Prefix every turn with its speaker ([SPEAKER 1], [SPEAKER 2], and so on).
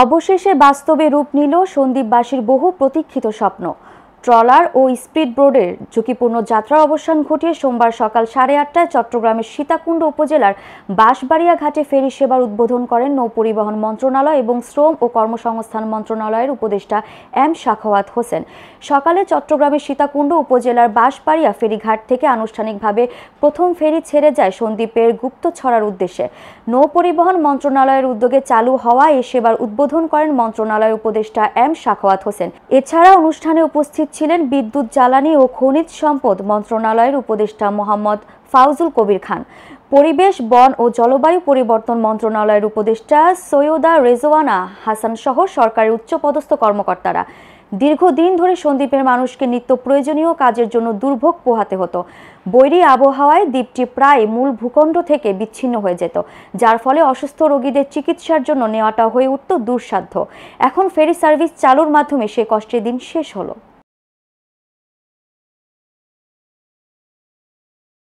[SPEAKER 1] অবশেষে বাস্তবে রূপ নিল সন্দ্বীপবাসীর বহু প্রতীক্ষিত স্বপ্ন। ট্রলার ও স্পিড বোর্ডের ঝুঁকিপূর্ণ যাত্রার অবসান ঘটিয়ে সোমবার সকাল 8:30টায় চট্টগ্রামের সীতাকুণ্ড উপজেলার বাঁশবাড়িয়া ঘাটে ফেরি সেবার উদ্বোধন করেন নৌপরিবহন মন্ত্রণালয় এবং শ্রম ও কর্মসংস্থান মন্ত্রণালয়ের উপদেষ্টা এম সাখাওয়াত হোসেন। সকালে চট্টগ্রামের সীতাকুণ্ড উপজেলার বাঁশবাড়িয়া ফেরিঘাট থেকে আনুষ্ঠানিকভাবে প্রথম ফেরি ছেড়ে যায় সন্দ্বীপের গুপ্তছড়ার উদ্দেশ্যে। নৌপরিবহন মন্ত্রণালয়ের উদ্যোগে চালু হওয়া এই সেবার উদ্বোধন করেন মন্ত্রণালয়ের উপদেষ্টা এম সাখাওয়াত হোসেন। এছাড়া অনুষ্ঠানে উপস্থিত ছিলেন বিদ্যুৎ, জ্বালানি ও খনিজ সম্পদ মন্ত্রণালয়ের উপদেষ্টা মোহাম্মদ ফাউজুল কবির খান, পরিবেশ, বন ও জলবায়ু পরিবর্তন মন্ত্রণালয়ের উপদেষ্টা সৈয়দা রেজওয়ানা হাসান সহ সরকারের উচ্চপদস্থ কর্মকর্তারা। দীর্ঘদিন ধরে সন্দ্বীপের মানুষকে নিত্য প্রয়োজনীয় কাজের জন্য দুর্ভোগ পোহাতে হতো। বৈরী আবহাওয়ায় দ্বীপটি প্রায় মূল ভূখণ্ড থেকে বিচ্ছিন্ন হয়ে যেত, যার ফলে অসুস্থ রোগীদের চিকিৎসার জন্য নেওয়াটা হয়ে উঠত দুঃসাধ্য। এখন ফেরি সার্ভিস চালুর মাধ্যমে সে কষ্টের দিন শেষ হলো।